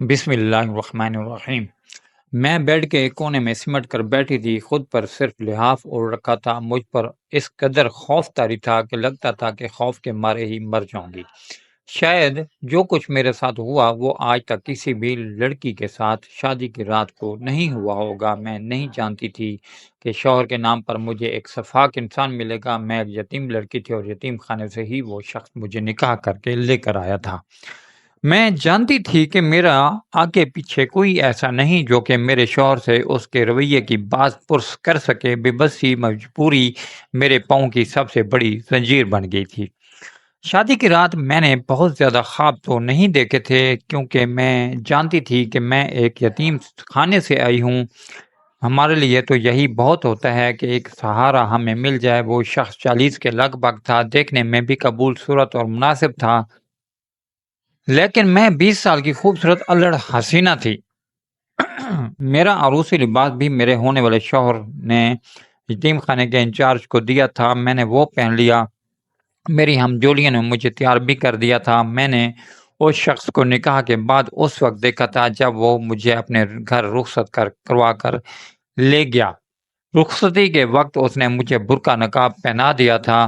بسم اللہ الرحمن الرحیم۔ میں بیڈ کے ایک کونے میں سمٹ کر بیٹھی تھی، خود پر صرف لحاف اوڑھ رکھا تھا۔ مجھ پر اس قدر خوف طاری تھا کہ لگتا تھا کہ خوف کے مارے ہی مر جاؤں گی۔ شاید جو کچھ میرے ساتھ ہوا وہ آج تک کسی بھی لڑکی کے ساتھ شادی کی رات کو نہیں ہوا ہوگا۔ میں نہیں جانتی تھی کہ شوہر کے نام پر مجھے ایک شفاق انسان ملے گا۔ میں ایک یتیم لڑکی تھی اور یتیم خانے سے ہی وہ شخص مجھے نکاح کر کے لے کر آیا تھا۔ میں جانتی تھی کہ میرا آگے پیچھے کوئی ایسا نہیں جو کہ میرے شوہر سے اس کے رویے کی باز پرس کر سکے۔ بے بسی مجبوری میرے پاؤں کی سب سے بڑی زنجیر بن گئی تھی۔ شادی کی رات میں نے بہت زیادہ خواب تو نہیں دیکھے تھے، کیونکہ میں جانتی تھی کہ میں ایک یتیم خانے سے آئی ہوں۔ ہمارے لیے تو یہی بہت ہوتا ہے کہ ایک سہارا ہمیں مل جائے۔ وہ شخص 40 کے لگ بھگ تھا، دیکھنے میں بھی قبول صورت اور مناسب تھا، لیکن میں 20 سال کی خوبصورت الڑ حسینہ تھی۔ میرا عروسی لباس بھی میرے ہونے والے شوہر نے یتیم خانے کے انچارج کو دیا تھا۔ میں نے وہ پہن لیا۔ میری ہمجولیوں نے مجھے تیار بھی کر دیا تھا۔ میں نے اس شخص کو نکاح کے بعد اس وقت دیکھا تھا جب وہ مجھے اپنے گھر رخصت کروا کر لے گیا۔ رخصتی کے وقت اس نے مجھے برقع نقاب پہنا دیا تھا۔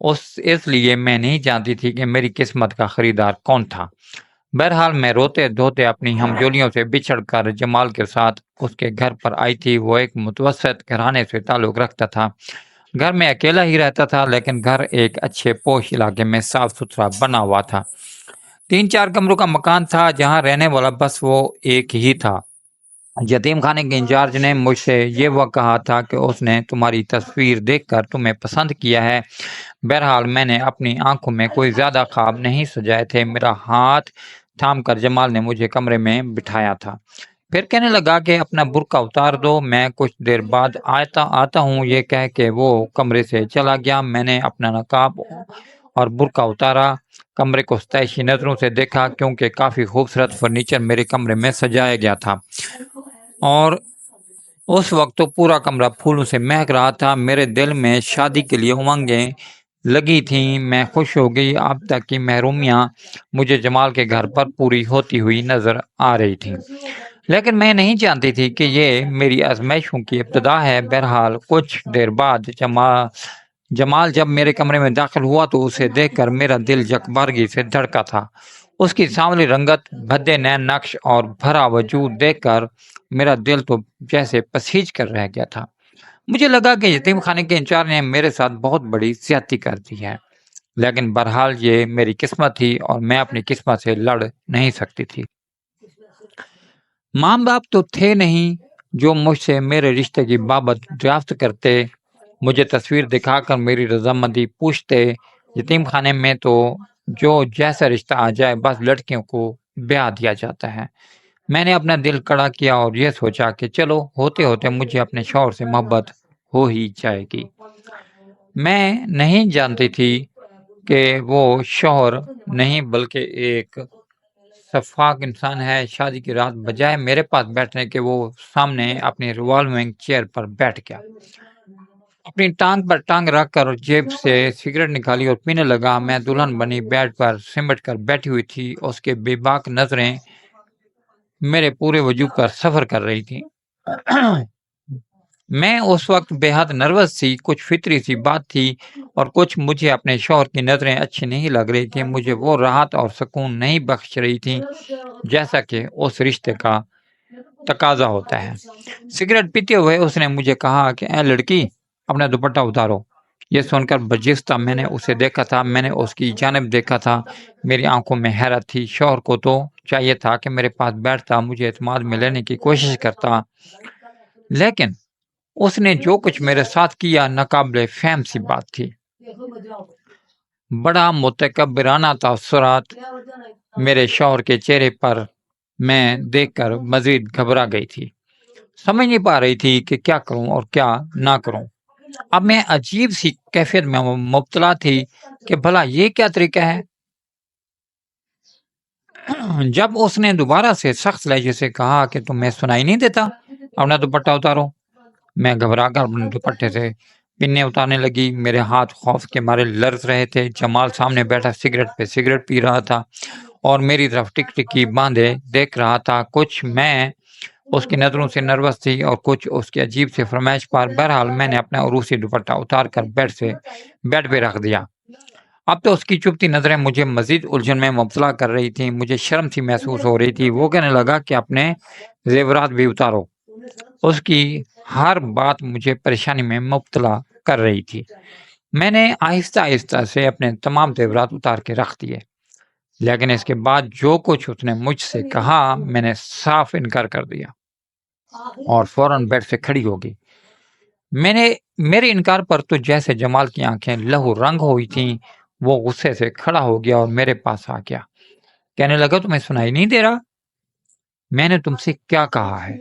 اس لیے میں نہیں جانتی تھی کہ میری قسمت کا خریدار کون تھا۔ بہرحال میں روتے دھوتے اپنی ہمجولیوں سے بچھڑ کر جمال کے ساتھ اس کے گھر پر آئی تھی۔ وہ ایک متوسط گھرانے سے تعلق رکھتا تھا۔ گھر میں اکیلا ہی رہتا تھا، لیکن گھر ایک اچھے پوش علاقے میں صاف ستھرا بنا ہوا تھا۔ 3-4 کمروں کا مکان تھا جہاں رہنے والا بس وہ ایک ہی تھا۔ یتیم خانے کے انچارج نے مجھ سے یہ وہ کہا تھا کہ اس نے تمہاری تصویر دیکھ کر تمہیں پسند کیا ہے۔ بہرحال میں نے اپنی آنکھوں میں کوئی زیادہ خواب نہیں سجائے تھے۔ میرا ہاتھ تھام کر جمال نے مجھے کمرے میں بٹھایا تھا، پھر کہنے لگا کہ اپنا برقع اتار دو۔ میں کچھ دیر بعد آتا ہوں یہ کہہ کے وہ کمرے سے چلا گیا۔ میں نے اپنا نقاب اور برقع اتارا، کمرے کو ستائشی نظروں سے دیکھا، کیونکہ کافی خوبصورت فرنیچر میرے کمرے میں سجایا گیا تھا اور اس وقت تو پورا کمرہ پھولوں سے مہک رہا تھا۔ میرے دل میں شادی کے لیے امنگیں لگی تھیں۔ میں خوش ہو گئی۔ اب تک کی محرومیاں مجھے جمال کے گھر پر پوری ہوتی ہوئی نظر آ رہی تھیں، لیکن میں نہیں جانتی تھی کہ یہ میری آزمائشوں کی ابتدا ہے۔ بہرحال کچھ دیر بعد جمال جب میرے کمرے میں داخل ہوا تو اسے دیکھ کر میرا دل یکبارگی سے دھڑکا تھا۔ اس کی سانولی رنگت، بھدے نین نقش اور بھرا وجود دیکھ کر میرا دل تو جیسے پسیج کر رہ گیا تھا۔ مجھے لگا کہ یتیم خانے کے انچارج نے میرے ساتھ بہت بڑی زیادتی کر دی ہے، لیکن بہرحال یہ میری قسمت تھی اور میں اپنی قسمت سے لڑ نہیں سکتی تھی۔ ماں باپ تو تھے نہیں جو مجھ سے میرے رشتے کی بابت دریافت کرتے، مجھے تصویر دکھا کر میری رضامندی پوچھتے۔ یتیم خانے میں تو جو جیسا رشتہ آ جائے بس لڑکیوں کو بیاہ دیا جاتا ہے۔ میں نے اپنا دل کڑا کیا اور یہ سوچا کہ چلو ہوتے ہوتے مجھے اپنے شوہر سے محبت ہو ہی جائے گی۔ میں نہیں جانتی تھی کہ وہ شوہر نہیں بلکہ ایک شفاق انسان ہے۔ شادی کی رات بجائے میرے پاس بیٹھنے کے وہ سامنے اپنی ریوالونگ چیئر پر بیٹھ گیا، اپنی ٹانگ پر ٹانگ رکھ کر جیب سے سگریٹ نکالی اور پینے لگا۔ میں دلہن بنی بیڈ پر سمٹ کر بیٹھی ہوئی تھی، اس کے بے باک نظریں میرے پورے وجود پر سفر کر رہی تھی۔ میں اس وقت بے حد نروس تھی، کچھ فطری سی بات تھی اور کچھ مجھے اپنے شوہر کی نظریں اچھی نہیں لگ رہی تھی، مجھے وہ راحت اور سکون نہیں بخش رہی تھی جیسا کہ اس رشتے کا تقاضا ہوتا ہے۔ سگریٹ پیتے ہوئے اس نے مجھے کہا کہ اے لڑکی، اپنا دوپٹہ اتارو۔ یہ سن کر برجستہ میں نے اسے دیکھا تھا، میں نے اس کی جانب دیکھا تھا، میری آنکھوں میں حیرت تھی۔ شوہر کو تو چاہیے تھا کہ میرے پاس بیٹھتا، مجھے اعتماد میں لینے کی کوشش کرتا، لیکن اس نے جو کچھ میرے ساتھ کیا ناقابل فہم سی بات تھی۔ بڑا متکبرانہ تاثرات میرے شوہر کے چہرے پر میں دیکھ کر مزید گھبرا گئی تھی، سمجھ نہیں پا رہی تھی کہ کیا کروں اور کیا نہ کروں۔ اب میں عجیب سی کیفیت میں مبتلا تھی کہ بھلا یہ کیا طریقہ ہے۔ جب اس نے دوبارہ سے سخت لہجے سے کہا کہ تمہیں سنائی نہیں دیتا، اپنا دوپٹہ اتارو، میں گھبرا کر اپنے دوپٹے سے پنیں اتارنے لگی۔ میرے ہاتھ خوف کے مارے لرز رہے تھے۔ جمال سامنے بیٹھا سگریٹ پہ سگریٹ پی رہا تھا اور میری طرف ٹک ٹکی باندھے دیکھ رہا تھا۔ کچھ میں اس کی نظروں سے نروس تھی اور کچھ اس کی عجیب سے فرمائش پر۔ بہرحال میں نے اپنا عروسی دوپٹہ اتار کر بیڈ پہ رکھ دیا۔ اب تو اس کی چپتی نظریں مجھے مزید الجھن میں مبتلا کر رہی تھیں۔ مجھے شرم سی محسوس ہو رہی تھی۔ وہ کہنے لگا کہ اپنے زیورات بھی اتارو۔ اس کی ہر بات مجھے پریشانی میں مبتلا کر رہی تھی۔ میں نے آہستہ آہستہ سے اپنے تمام زیورات اتار کے رکھ دیے، لیکن اس کے بعد جو کچھ اس نے مجھ سے کہا میں نے صاف انکار کر دیا اور فوراً بیڈ سے کھڑی ہو گئی۔ میرے انکار پر تو جیسے جمال کی آنکھیں لہو رنگ ہوئی تھیں، وہ غصے سے کھڑا ہو گیا اور میرے پاس آ گیا۔ کہنے لگا تمہیں سنائی نہیں دے رہا؟ میں نے تم سے کیا کہا ہے؟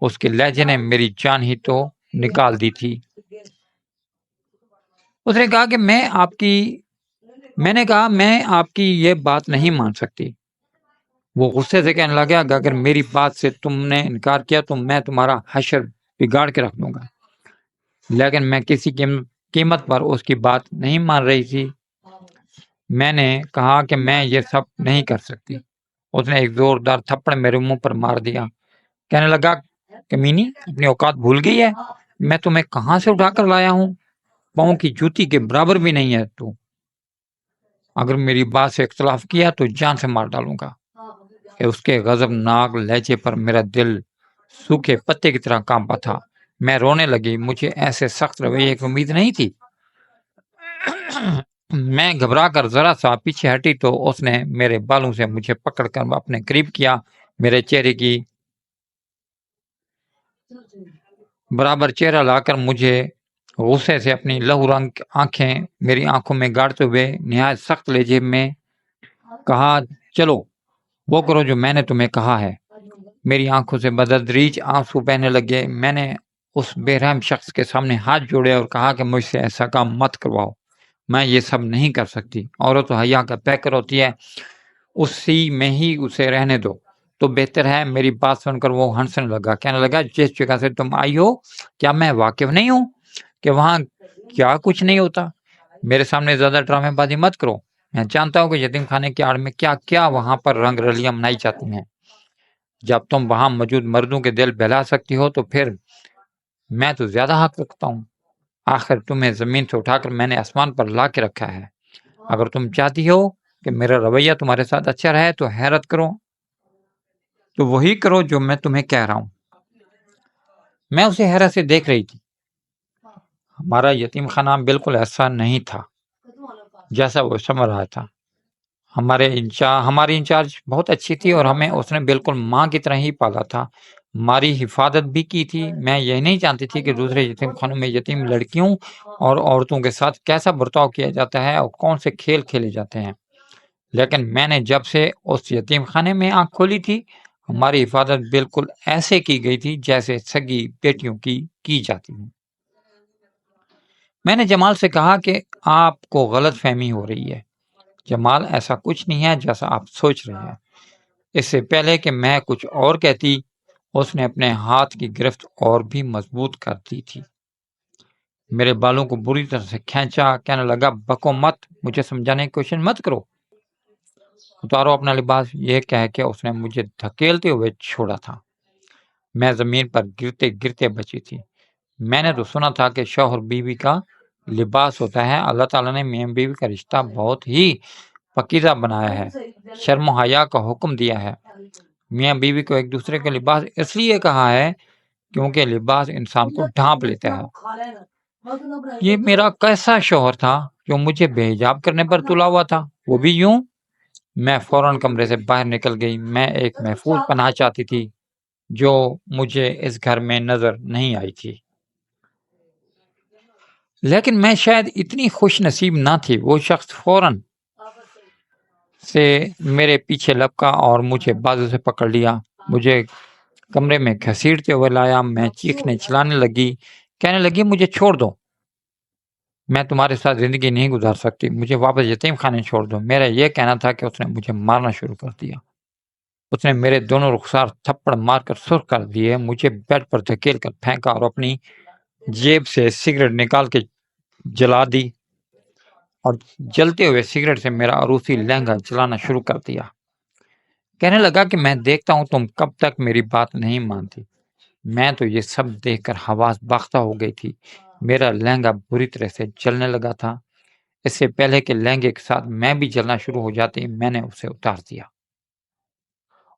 اس کے لہجے نے میری جان ہی تو نکال دی تھی۔ اس نے کہا کہ میں نے کہا میں آپ کی یہ بات نہیں مان سکتی۔ وہ غصے سے کہنے لگا کہ اگر میری بات سے تم نے انکار کیا تو میں تمہارا حشر بگاڑ کے رکھ دوں گا، لیکن میں کسی قیمت پر اس کی بات نہیں مان رہی تھی۔ میں نے کہا کہ میں یہ سب نہیں کر سکتی۔ اس نے ایک زوردار تھپڑ میرے منہ پر مار دیا۔ کہنے لگا کمینی، اپنی اوقات بھول گئی ہے؟ میں تمہیں کہاں سے اٹھا کر لایا ہوں؟ پاؤں کی جوتی کے برابر بھی نہیں ہے تو۔ اگر میری بات سے اختلاف کیا تو جان سے مار ڈالوں گا۔ اس کے غضبناک لہجے پر میرا دل سوکھے پتے کی طرح کانپا تھا۔ میں رونے لگی۔ مجھے ایسے سخت رویے کی امید نہیں تھی۔ میں گھبرا کر ذرا سا پیچھے ہٹی تو اس نے میرے بالوں سے مجھے پکڑ کر اپنے قریب کیا، میرے چہرے کی برابر چہرہ لا کر مجھے غصے سے اپنی لہو رنگ آنکھیں میری آنکھوں میں گاڑتے ہوئے نہایت سخت لہجے میں کہا، چلو وہ کرو جو میں نے تمہیں کہا ہے۔ میری آنکھوں سے بتدریج آنسو بہنے لگے۔ میں نے اس بے رحم شخص کے سامنے ہاتھ جوڑے اور کہا کہ مجھ سے ایسا کام مت کرواؤ، میں یہ سب نہیں کر سکتی۔ عورت تو حیا کا پیکر ہوتی ہے، اسی میں ہی اسے رہنے دو تو بہتر ہے۔ میری بات سن کر وہ ہنسنے لگا۔ کہنے لگا، جس جگہ سے تم آئی ہو کیا میں واقف نہیں ہوں کہ وہاں کیا کچھ نہیں ہوتا؟ میرے سامنے زیادہ ڈرامے بازی مت کرو۔ میں جانتا ہوں کہ یتیم خانے کی آڑ میں کیا کیا وہاں پر رنگ رلیاں منائی جاتی ہیں۔ جب تم وہاں موجود مردوں کے دل بہلا سکتی ہو تو پھر میں تو زیادہ حق رکھتا ہوں۔ آخر تمہیں زمین سے اٹھا کر میں نے آسمان پر لا کے رکھا ہے۔ اگر تم چاہتی ہو کہ میرا رویہ تمہارے ساتھ اچھا رہے تو حیرت کرو تو وہی کرو جو میں تمہیں کہہ رہا ہوں۔ میں اسے حیرت سے دیکھ رہی تھی۔ ہمارا یتیم خانہ بالکل ایسا نہیں تھا جیسا وہ سمجھ رہا تھا۔ ہماری انچارج بہت اچھی تھی اور ہمیں اس نے بالکل ماں کی طرح ہی پالا تھا، ہماری حفاظت بھی کی تھی۔ میں یہ نہیں جانتی تھی کہ دوسرے یتیم خانوں میں یتیم لڑکیوں اور عورتوں کے ساتھ کیسا برتاؤ کیا جاتا ہے اور کون سے کھیل کھیلے جاتے ہیں، لیکن میں نے جب سے اس یتیم خانے میں آنکھ کھولی تھی ہماری حفاظت بالکل ایسے کی گئی تھی جیسے سگی بیٹیوں کی جاتی ہیں۔ میں نے جمال سے کہا کہ آپ کو غلط فہمی ہو رہی ہے جمال، ایسا کچھ نہیں ہے جیسا آپ سوچ رہے ہیں۔ اس سے پہلے کہ میں کچھ اور کہتی اس نے اپنے ہاتھ کی گرفت اور بھی مضبوط کر دی تھی، میرے بالوں کو بری طرح سے کھینچا۔ کہنے لگا، بکو مت، مجھے سمجھانے کی کوشش مت کرو، اتارو اپنا لباس۔ یہ کہہ کے اس نے مجھے دھکیلتے ہوئے چھوڑا تھا۔ میں زمین پر گرتے گرتے بچی تھی۔ میں نے تو سنا تھا کہ شوہر بیوی کا لباس ہوتا ہے۔ اللہ تعالیٰ نے میاں بیوی کا رشتہ بہت ہی پاکیزہ بنایا ہے، شرم و حیا کا حکم دیا ہے۔ میاں بیوی کو ایک دوسرے کا لباس اس لیے کہا ہے کیونکہ لباس انسان کو ڈھانپ لیتا ہے۔ یہ میرا کیسا شوہر تھا جو مجھے بے حجاب کرنے پر تلا ہوا تھا، وہ بھی یوں؟ میں فوراً کمرے سے باہر نکل گئی۔ میں ایک محفوظ پناہ چاہتی تھی جو مجھے اس گھر میں نظر نہیں آئی تھی، لیکن میں شاید اتنی خوش نصیب نہ تھی۔ وہ شخص فوراً سے میرے پیچھے لپکا اور مجھے بازو سے پکڑ لیا، مجھے کمرے میں گھسیٹتے ہوئے لایا۔ میں چیخنے چلانے لگی، کہنے لگی، مجھے چھوڑ دو، میں تمہارے ساتھ زندگی نہیں گزار سکتی، مجھے واپس یتیم خانے چھوڑ دو۔ میرا یہ کہنا تھا کہ اس نے مجھے مارنا شروع کر دیا۔ اس نے میرے دونوں رخسار تھپڑ مار کر سرخ کر دیے، مجھے بیڈ پر دھکیل کر پھینکا اور اپنی جیب سے سگریٹ نکال کے جلا دی اور جلتے ہوئے سگریٹ سے میرا عروسی لہنگا جلانا شروع کر دیا۔ کہنے لگا کہ میں دیکھتا ہوں تم کب تک میری بات نہیں مانتی۔ میں تو یہ سب دیکھ کر حواس باختہ ہو گئی تھی۔ میرا لہنگا بری طرح سے جلنے لگا تھا۔ اس سے پہلے کہ لہنگے کے ساتھ میں بھی جلنا شروع ہو جاتی، میں نے اسے اتار دیا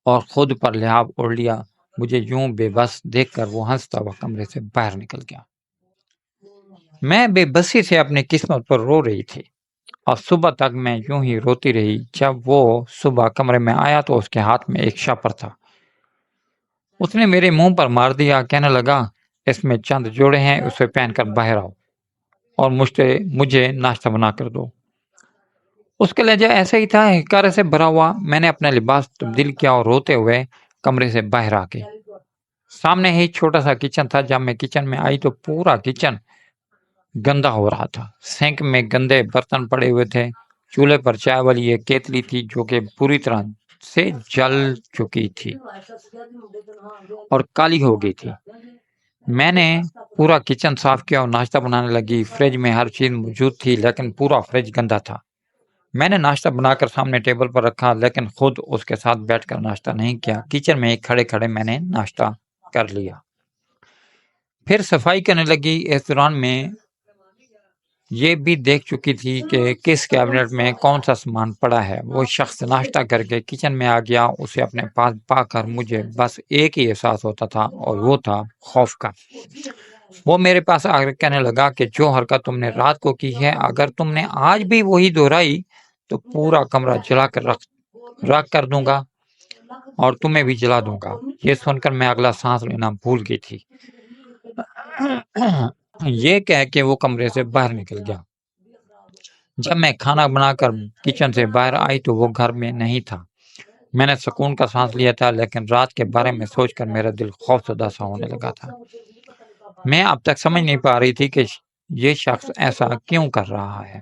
اور خود پر لحاف اوڑھ لیا۔ مجھے یوں بے بس دیکھ کر وہ ہنستا ہوا کمرے سے باہر نکل گیا۔ میں بے بسی سے اپنی قسمت پر رو رہی تھی اور صبح تک میں یوں ہی روتی رہی۔ جب وہ صبح کمرے میں آیا تو اس کے ہاتھ میں ایک شاپر تھا۔ اس نے میرے منہ پر مار دیا، کہنے لگا اس میں چند جوڑے ہیں، اسے پہن کر باہر آؤ اور مجھے ناشتہ بنا کر دو۔ اس کا لہجہ ایسا ہی تھا، حکارت سے بھرا ہوا۔ میں نے اپنا لباس تبدیل کیا اور روتے ہوئے کمرے سے باہر آ کے سامنے ہی چھوٹا سا کچن تھا۔ جب میں کچن میں آئی تو پورا کچن گندا ہو رہا تھا۔ سینک میں گندے برتن پڑے ہوئے تھے۔ چولہے پر چائے والی ایک کیتلی تھی جو کہ پوری طرح سے جل چکی تھی اور کالی ہو گئی تھی۔ میں نے پورا کچن صاف کیا اور ناشتہ بنانے لگی۔ فریج میں ہر چیز موجود تھی لیکن پورا فریج گندا تھا۔ میں نے ناشتہ بنا کر سامنے ٹیبل پر رکھا لیکن خود اس کے ساتھ بیٹھ کر ناشتہ نہیں کیا۔ کچن میں کھڑے کھڑے میں نے ناشتہ کر لیا، پھر صفائی کرنے لگی۔ اس دوران میں یہ بھی دیکھ چکی تھی کہ کس کیبنٹ میں کون سا سامان پڑا ہے۔ وہ شخص ناشتہ کر کے کچن میں آ گیا۔ اسے اپنے پاس پا کر مجھے بس ایک ہی احساس ہوتا تھا اور وہ تھا خوف کا۔ وہ میرے پاس آ کر کہنے لگا کہ جو حرکت تم نے رات کو کی ہے، اگر تم نے آج بھی وہی دہرائی تو پورا کمرہ جلا کر رکھ کر دوں گا اور تمہیں بھی جلا دوں گا۔ یہ سن کر میں اگلا سانس لینا بھول گئی تھی۔ یہ کہہ کے وہ کمرے سے باہر نکل گیا۔ جب میں کھانا بنا کر کچن سے باہر آئی تو وہ گھر میں نہیں تھا۔ میں نے سکون کا سانس لیا تھا لیکن رات کے بارے میں سوچ کر میرا دل خوف زدہ سا ہونے لگا تھا۔ میں اب تک سمجھ نہیں پا رہی تھی کہ یہ شخص ایسا کیوں کر رہا ہے۔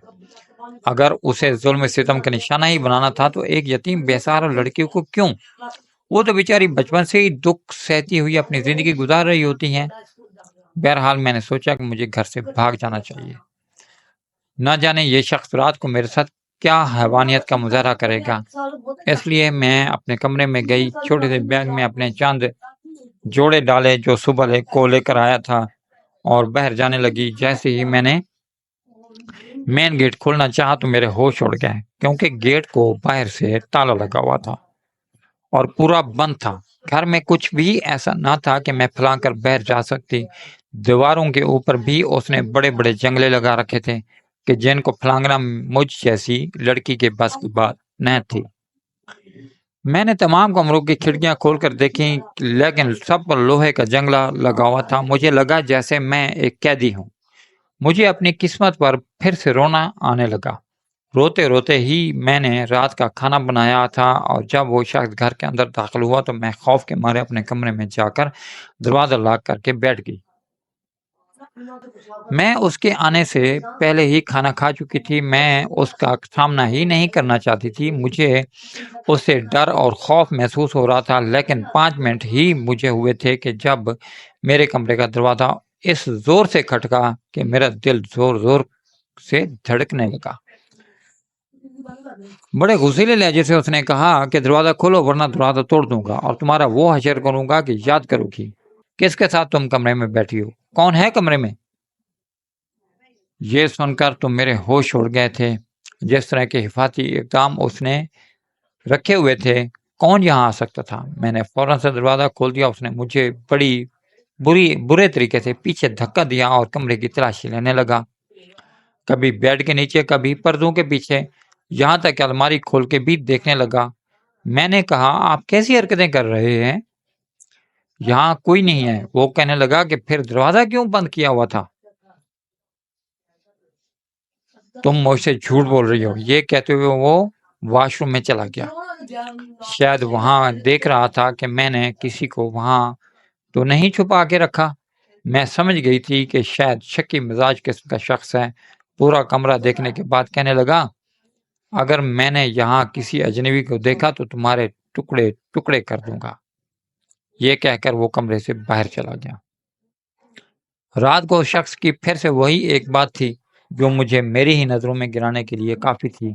اگر اسے ظلم ستم کا نشانہ ہی بنانا تھا تو ایک یتیم بے سہارا لڑکی کو کیوں؟ وہ تو بیچاری بچپن سے ہی دکھ سہتی ہوئی اپنی زندگی گزار رہی ہوتی ہیں۔ بہرحال میں نے سوچا کہ مجھے گھر سے بھاگ جانا چاہیے۔ نہ جانے یہ شخص رات کو میرے ساتھ کیا حیوانیت کا مظاہرہ کرے گا۔ اس لیے میں اپنے کمرے میں گئی، چھوٹے سے بیگ میں اپنے چاند جوڑے ڈالے جو صبح کو لے کر آیا تھا اور باہر جانے لگی۔ جیسے ہی میں نے مین گیٹ کھولنا چاہا تو میرے ہوش اڑ گئے، کیونکہ گیٹ کو باہر سے تالا لگا ہوا تھا اور پورا بند تھا۔ گھر میں کچھ بھی ایسا نہ تھا کہ میں پھلانگ کر باہر جا سکتی۔ دیواروں کے اوپر بھی اس نے بڑے بڑے جنگلے لگا رکھے تھے کہ جن کو پھلانگنا مجھ جیسی لڑکی کے بس کی بات نہ تھی۔ میں نے تمام کمروں کی کھڑکیاں کھول کر دیکھی لیکن سب پر لوہے کا جنگلہ لگا ہوا تھا۔ مجھے لگا جیسے میں ایک قیدی ہوں۔ مجھے اپنی قسمت پر پھر سے رونا آنے لگا۔ روتے روتے ہی میں نے رات کا کھانا بنایا تھا اور جب وہ شخص گھر کے اندر داخل ہوا تو میں خوف کے مارے اپنے کمرے میں جا کر دروازہ لاک کر کے بیٹھ گئی۔ میں اس کے آنے سے پہلے ہی کھانا کھا چکی تھی۔ میں اس کا سامنا ہی نہیں کرنا چاہتی تھی۔ مجھے اس سے ڈر اور خوف محسوس ہو رہا تھا لیکن 5 منٹ ہی مجھے ہوئے تھے کہ جب میرے کمرے کا دروازہ اس زور سے کھٹکا کہ میرا دل زور زور سے دھڑکنے لگا۔ بڑے غصیلے لہجے سے اس نے کہا کہ دروازہ کھولو ورنہ دروازہ توڑ دوں گا اور تمہارا وہ حشر کروں گا کہ یاد کرو گی۔ کس کے ساتھ تم کمرے میں بیٹھی ہو؟ کون ہے کمرے میں؟ یہ سن کر تو میرے ہوش اڑ گئے تھے۔ جس طرح کے حفاظتی اقدام اس نے رکھے ہوئے تھے، کون یہاں آ سکتا تھا؟ میں نے فوراً سے دروازہ کھول دیا۔ اس نے مجھے بڑی برے طریقے سے پیچھے دھکا دیا اور کمرے کی تلاشی لینے لگا، کبھی بیڈ کے نیچے، کبھی پردوں کے پیچھے، یہاں تک کہ الماری کھول کے بھی دیکھنے لگا۔ میں نے کہا آپ کیسی حرکتیں کر رہے ہیں؟ یہاں کوئی نہیں ہے۔ وہ کہنے لگا کہ پھر دروازہ کیوں بند کیا ہوا تھا؟ تم مجھ سے جھوٹ بول رہی ہو۔ یہ کہتے ہوئے وہ واش روم میں چلا گیا۔ شاید وہاں دیکھ رہا تھا کہ میں نے کسی کو وہاں تو نہیں چھپا کے رکھا۔ میں سمجھ گئی تھی کہ شاید شکی مزاج قسم کا شخص ہے۔ پورا کمرہ دیکھنے کے بعد کہنے لگا اگر میں نے یہاں کسی اجنبی کو دیکھا تو تمہارے ٹکڑے ٹکڑے کر دوں گا۔ یہ کہہ کر وہ کمرے سے باہر چلا گیا۔ رات کو اس شخص کی پھر سے وہی ایک بات تھی۔ جو مجھے میری ہی نظروں میں گرانے کے لیے کافی تھی۔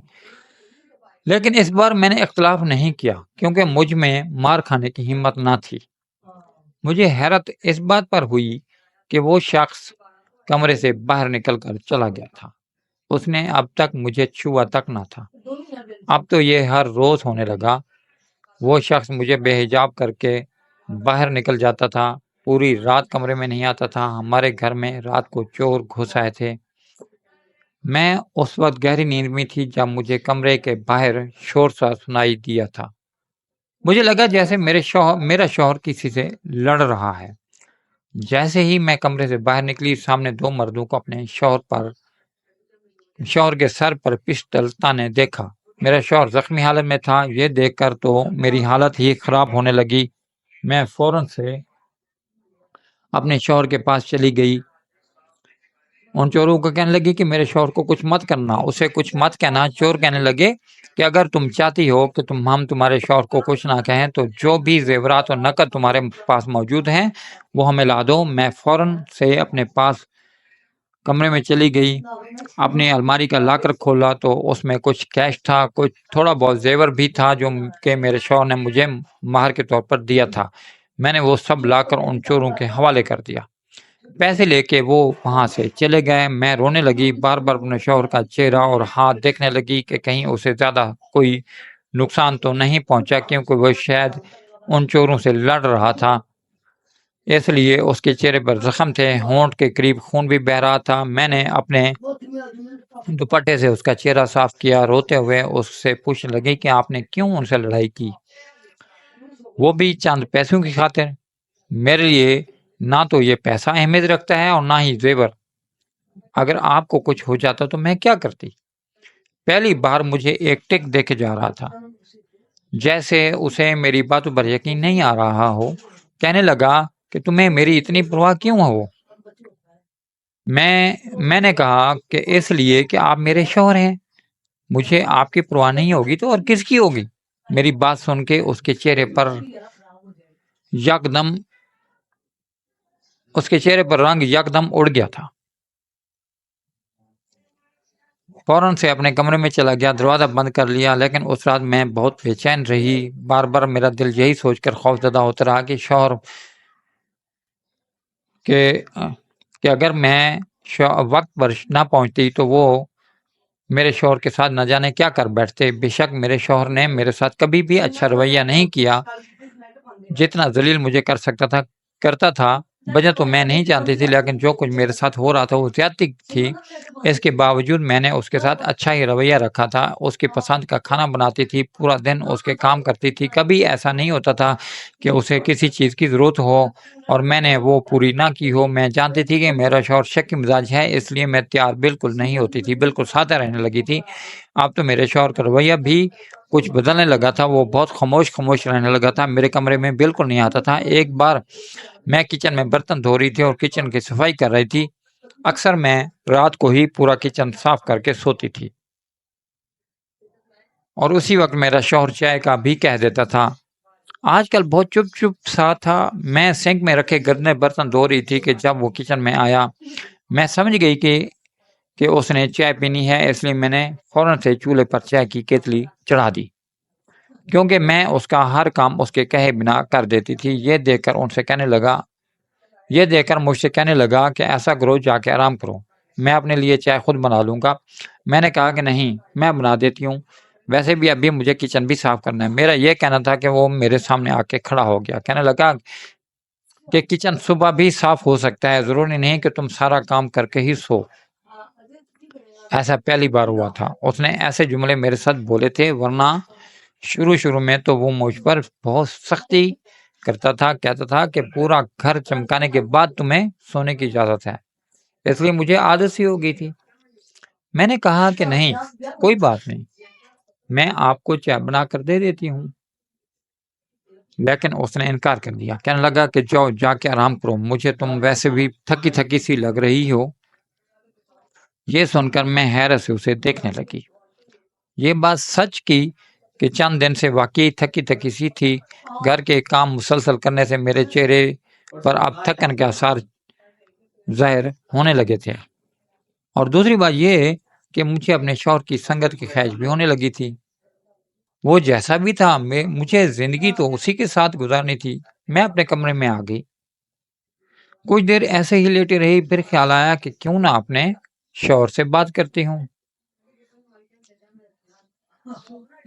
لیکن اس بار میں نے اختلاف نہیں کیا کیونکہ مجھ میں مار کھانے کی ہمت نہ تھی۔ مجھے حیرت اس بات پر ہوئی کہ وہ شخص کمرے سے باہر نکل کر چلا گیا تھا۔ اس نے اب تک مجھے چھوا تک نہ تھا۔ اب تو یہ ہر روز ہونے لگا۔ وہ شخص مجھے بے حجاب کر کے باہر نکل جاتا تھا، پوری رات کمرے میں نہیں آتا تھا۔ ہمارے گھر میں رات کو چور گھس آئے تھے۔ میں اس وقت گہری نیند میں تھی جب مجھے کمرے کے باہر شور سا سنائی دیا تھا۔ مجھے لگا جیسے میرا شوہر کسی سے لڑ رہا ہے۔ جیسے ہی میں کمرے سے باہر نکلی، سامنے دو مردوں کو اپنے شوہر کے سر پر پسٹل تانے دیکھا۔ میرا شوہر زخمی حالت میں تھا۔ یہ دیکھ کر تو میری حالت ہی خراب ہونے لگی۔ میں فوراً سے اپنے شوہر کے پاس چلی گئی۔ ان چوروں کو کہنے لگی کہ میرے شوہر کو کچھ مت کرنا، اسے کچھ مت کہنا۔ چور کہنے لگے کہ اگر تم چاہتی ہو کہ ہم تمہارے شوہر کو کچھ نہ کہیں تو جو بھی زیورات اور نقد تمہارے پاس موجود ہیں وہ ہمیں لا دو۔ میں فوراً سے اپنے پاس کمرے میں چلی گئی، اپنی الماری کا لاکر کھولا تو اس میں کچھ کیش تھا، کچھ تھوڑا بہت زیور بھی تھا جو کہ میرے شوہر نے مجھے مہر کے طور پر دیا تھا۔ میں نے وہ سب لا کر ان چوروں کے حوالے کر دیا۔ پیسے لے کے وہ وہاں سے چلے گئے۔ میں رونے لگی، بار بار اپنے شوہر کا چہرہ اور ہاتھ دیکھنے لگی کہ کہیں اسے زیادہ کوئی نقصان تو نہیں پہنچا، کیونکہ وہ شاید ان چوروں سے لڑ رہا تھا، اس لیے اس کے چہرے پر زخم تھے، ہونٹ کے قریب خون بھی بہہ رہا تھا۔ میں نے اپنے دوپٹے سے اس کا چہرہ صاف کیا، روتے ہوئے اس سے پوچھنے لگی کہ آپ نے کیوں ان سے لڑائی کی؟ وہ بھی چند پیسوں کی خاطر؟ میرے لیے نہ تو یہ پیسہ اہمیت رکھتا ہے اور نہ ہی زیور۔ اگر آپ کو کچھ ہو جاتا تو میں کیا کرتی؟ پہلی بار مجھے ایک ٹک دے کے جا رہا تھا، جیسے اسے میری باتوں پر یقین نہیں آ رہا ہو۔ کہنے لگا کہ تمہیں میری اتنی پرواہ کیوں ہو؟ میں نے کہا کہ اس لیے کہ آپ میرے شوہر ہیں۔ مجھے آپ کی پرواہ نہیں ہوگی تو اور کس کی ہوگی؟ میری بات سن کے اس کے چہرے پر رنگ یکدم اڑ گیا تھا۔ فوراً سے اپنے کمرے میں چلا گیا، دروازہ بند کر لیا۔ لیکن اس رات میں بہت بے چین رہی۔ بار بار میرا دل یہی سوچ کر خوفزدہ ہوتا رہا کہ شوہر کہ اگر میں وقت پر نہ پہنچتی تو وہ میرے شوہر کے ساتھ نہ جانے کیا کر بیٹھتے۔ بے شک میرے شوہر نے میرے ساتھ کبھی بھی اچھا رویہ نہیں کیا، جتنا ذلیل مجھے کرتا تھا۔ وجہ تو میں نہیں جانتی تھی، لیکن جو کچھ میرے ساتھ ہو رہا تھا وہ زیادتی تھی۔ اس کے باوجود میں نے اس کے ساتھ اچھا ہی رویہ رکھا تھا، اس کی پسند کا کھانا بناتی تھی، پورا دن اس کے کام کرتی تھی۔ کبھی ایسا نہیں ہوتا تھا کہ اسے کسی چیز کی ضرورت ہو اور میں نے وہ پوری نہ کی ہو۔ میں جانتی تھی کہ میرا شوہر شکی مزاج ہے، اس لیے میں تیار بالکل نہیں ہوتی تھی، بالکل سادہ رہنے لگی تھی۔ اب تو میرے شوہر کا رویہ بھی کچھ بدلنے لگا تھا، وہ بہت خاموش رہنے لگا تھا، میرے کمرے میں بالکل نہیں آتا تھا۔ ایک بار میں کچن میں برتن دھو رہی تھی اور کچن کی صفائی کر رہی تھی۔ اکثر میں رات کو ہی پورا کچن صاف کر کے سوتی تھی اور اسی وقت میرا شوہر چائے کا بھی کہہ دیتا تھا۔ آج کل بہت چپ سا تھا۔ میں سنک میں رکھے گندے برتن دھو رہی تھی کہ جب وہ کچن میں آیا۔ میں سمجھ گئی کہ اس نے چائے پینی ہے، اس لیے میں نے فوراً سے چولہے پر چائے کی کیتلی چڑھا دی، کیونکہ میں اس کا ہر کام اس کے کہے بنا کر دیتی تھی۔ یہ دیکھ کر مجھ سے کہنے لگا کہ ایسا کرو، جا کے آرام کرو، میں اپنے لیے چائے خود بنا لوں گا۔ میں نے کہا کہ نہیں، میں بنا دیتی ہوں، ویسے بھی ابھی مجھے کچن بھی صاف کرنا ہے۔ میرا یہ کہنا تھا کہ وہ میرے سامنے آ کے کھڑا ہو گیا، کہنے لگا کہ کچن صبح بھی صاف ہو سکتا ہے، ضروری نہیں کہ تم سارا کام کر کے ہی سو۔ ایسا پہلی بار ہوا تھا اس نے ایسے جملے میرے ساتھ بولے تھے، ورنہ شروع میں تو وہ مجھ پر بہت سختی کرتا تھا، کہتا تھا کہ پورا گھر چمکانے کے بعد تمہیں سونے کی اجازت ہے۔ اس لیے مجھے عادت سی ہو گئی تھی۔ میں نے کہا کہ نہیں، کوئی بات نہیں، میں آپ کو چائے بنا کر دے دیتی ہوں، لیکن اس نے انکار کر دیا، کہنے لگا کہ جاؤ، جا کے آرام کرو، مجھے تم ویسے بھی تھکی سی لگ رہی ہو۔ یہ سن کر میں حیرت سے اسے دیکھنے لگی۔ یہ بات سچ کی کہ چند دن سے واقعی تھکی سی تھی۔ گھر کے کام مسلسل کرنے سے میرے چہرے پر اب تھکن کے آثار ظاہر ہونے لگے تھے۔ اور دوسری بات یہ کہ مجھے اپنے شوہر کی سنگت کی خواہش بھی ہونے لگی تھی۔ وہ جیسا بھی تھا مجھے زندگی تو اسی کے ساتھ گزارنی تھی۔ میں اپنے کمرے میں آ گئی، کچھ دیر ایسے ہی لیٹی رہی، پھر خیال آیا کہ کیوں نہ اپنے شوہر سے بات کرتی ہوں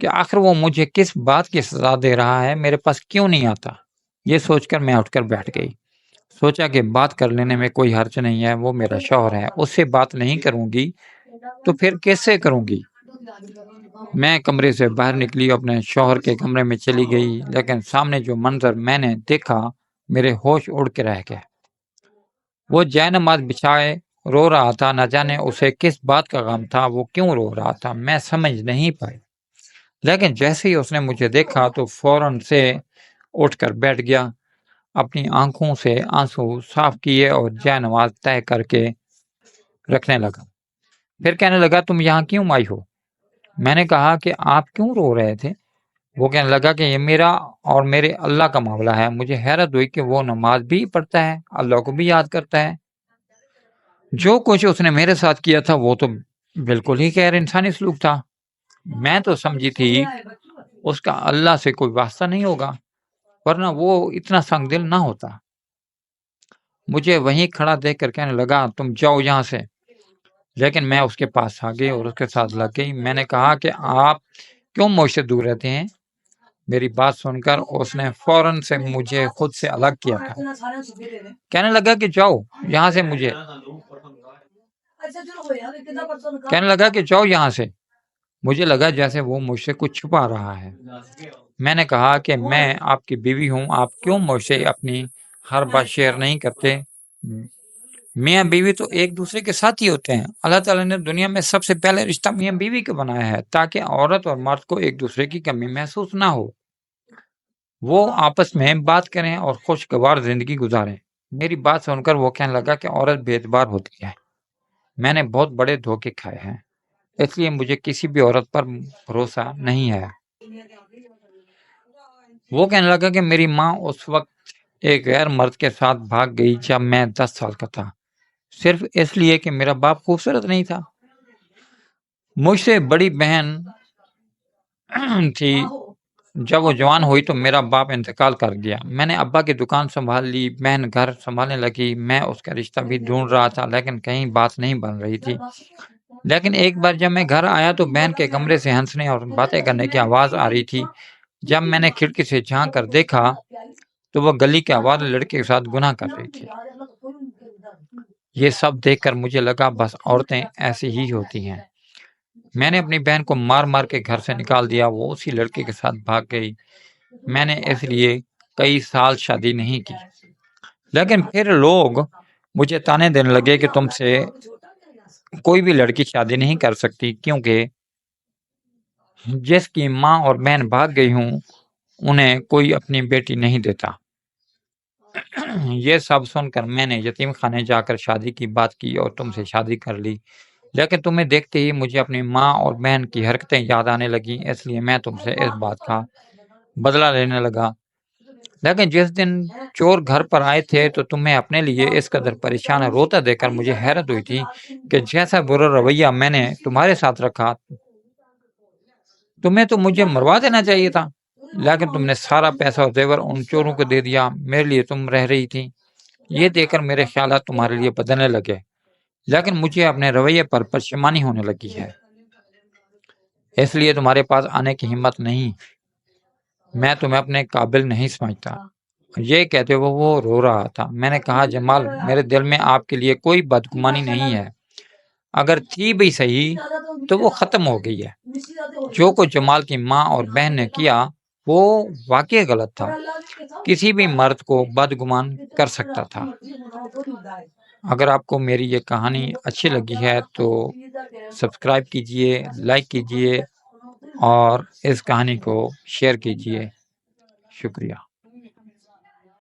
کہ آخر وہ مجھے کس بات کی سزا دے رہا ہے، میرے پاس کیوں نہیں آتا۔ یہ سوچ کر میں اٹھ کر بیٹھ گئی، سوچا کہ بات کر لینے میں کوئی حرج نہیں ہے، وہ میرا شوہر ہے، اس سے بات نہیں کروں گی تو پھر کیسے کروں گی۔ میں کمرے سے باہر نکلی، اپنے شوہر کے کمرے میں چلی گئی، لیکن سامنے جو منظر میں نے دیکھا میرے ہوش اڑ کے رہ گئے۔ وہ جائے نماز بچھائے رو رہا تھا، نہ جانے اسے کس بات کا غم تھا، وہ کیوں رو رہا تھا میں سمجھ نہیں پائی، لیکن جیسے ہی اس نے مجھے دیکھا تو فوراً سے اٹھ کر بیٹھ گیا، اپنی آنکھوں سے آنسو صاف کیے اور جائے نماز طے کر کے رکھنے لگا۔ پھر کہنے لگا تم یہاں کیوں آئی ہو؟ میں نے کہا کہ آپ کیوں رو رہے تھے؟ وہ کہنے لگا کہ یہ میرا اور میرے اللہ کا معاملہ ہے۔ مجھے حیرت ہوئی کہ وہ نماز بھی پڑھتا ہے، اللہ کو بھی یاد کرتا ہے۔ جو کچھ اس نے میرے ساتھ کیا تھا وہ تو بالکل ہی غیر انسانی سلوک تھا۔ میں تو سمجھی تھی اس کا اللہ سے کوئی واسطہ نہیں ہوگا، ورنہ وہ اتنا سنگ دل نہ ہوتا۔ مجھے وہیں کھڑا دیکھ کر کہنے لگا تم جاؤ یہاں سے، لیکن میں اس کے پاس آ گئی اور اس کے ساتھ لگ گئی۔ میں نے کہا کہ آپ کیوں مجھ سے دور رہتے ہیں؟ میری بات سن کر اس نے فوراً سے مجھے خود سے الگ کیا تھا، کہنے لگا کہ جاؤ یہاں سے، جاؤ یہاں سے۔ مجھے لگا جیسے وہ مجھ سے کچھ چھپا رہا ہے۔ میں نے کہا کہ میں آپ کی بیوی ہوں، آپ کیوں مجھ سے اپنی ہر بات شیئر نہیں کرتے؟ میاں بیوی تو ایک دوسرے کے ساتھ ہی ہوتے ہیں۔ اللہ تعالیٰ نے دنیا میں سب سے پہلے رشتہ میاں بیوی کا بنایا ہے تاکہ عورت اور مرد کو ایک دوسرے کی کمی محسوس نہ ہو، وہ آپس میں بات کریں اور خوشگوار زندگی گزاریں۔ میری بات سن کر وہ کہنے لگا کہ عورت بے اعتبار ہوتی ہے، میں نے بہت بڑے دھوکے کھائے ہیں، اس لیے مجھے کسی بھی عورت پر بھروسہ نہیں ہے۔ وہ کہنے لگا کہ میری ماں اس وقت ایک غیر مرد کے ساتھ بھاگ گئی جب میں 10 سال کا تھا، صرف اس لیے کہ میرا باپ خوبصورت نہیں تھا۔ مجھ سے بڑی بہن تھی، جب وہ جوان ہوئی تو میرا باپ انتقال کر گیا۔ میں نے ابا کی دکان سنبھال لی، بہن گھر سنبھالنے لگی، میں اس کا رشتہ بھی ڈھونڈ رہا تھا لیکن کہیں بات نہیں بن رہی تھی۔ لیکن ایک بار جب میں گھر آیا تو بہن کے کمرے سے ہنسنے اور باتیں کرنے کی آواز آ رہی تھی۔ جب میں نے کھڑکی سے جھانک کر دیکھا تو وہ گلی کے آواز لڑکے کے ساتھ گناہ کر رہی تھی۔ یہ سب دیکھ کر مجھے لگا بس عورتیں ایسی ہی ہوتی ہیں۔ میں نے اپنی بہن کو مار مار کے گھر سے نکال دیا، وہ اسی لڑکے کے ساتھ بھاگ گئی۔ میں نے اس لیے کئی سال شادی نہیں کی، لیکن پھر لوگ مجھے تانے دینے لگے کہ تم سے کوئی بھی لڑکی شادی نہیں کر سکتی کیونکہ جس کی ماں اور بہن بھاگ گئی ہوں انہیں کوئی اپنی بیٹی نہیں دیتا۔ یہ سب سن کر میں نے یتیم خانے جا کر شادی کی بات کی اور تم سے شادی کر لی، لیکن تمہیں دیکھتے ہی مجھے اپنی ماں اور بہن کی حرکتیں یاد آنے لگی، اس لیے میں تم سے اس بات کا بدلہ لینے لگا۔ لیکن جس دن چور گھر پر آئے تھے تو تمہیں اپنے لیے اس قدر پریشان روتا دیکھ کر مجھے حیرت ہوئی تھی کہ جیسا برا رویہ میں نے تمہارے ساتھ رکھا، تمہیں تو مجھے مروا دینا چاہیے تھا، لیکن تم نے سارا پیسہ اور زیور ان چوروں کو دے دیا، میرے لیے تم رہ رہی تھی۔ یہ دیکھ کر میرے خیالات تمہارے لیے بدلنے لگے، لیکن مجھے اپنے رویے پر پشیمانی ہونے لگی ہے، اس لیے تمہارے پاس آنے کی ہمت نہیں۔ میں تمہیں اپنے قابل نہیں سمجھتا۔ یہ کہتے ہوئے وہ رو رہا تھا۔ میں نے کہا جمال، میرے دل میں آپ کے لیے کوئی بدگمانی نہیں ہے، اگر تھی بھی صحیح تو وہ ختم ہو گئی ہے۔ جو کچھ جمال کی ماں اور بہن نے کیا وہ واقعی غلط تھا، کسی بھی مرد کو بدگمان کر سکتا تھا۔ اگر آپ کو میری یہ کہانی اچھی لگی ہے تو سبسکرائب کیجئے، لائک کیجئے اور اس کہانی کو شیئر کیجئے۔ شکریہ۔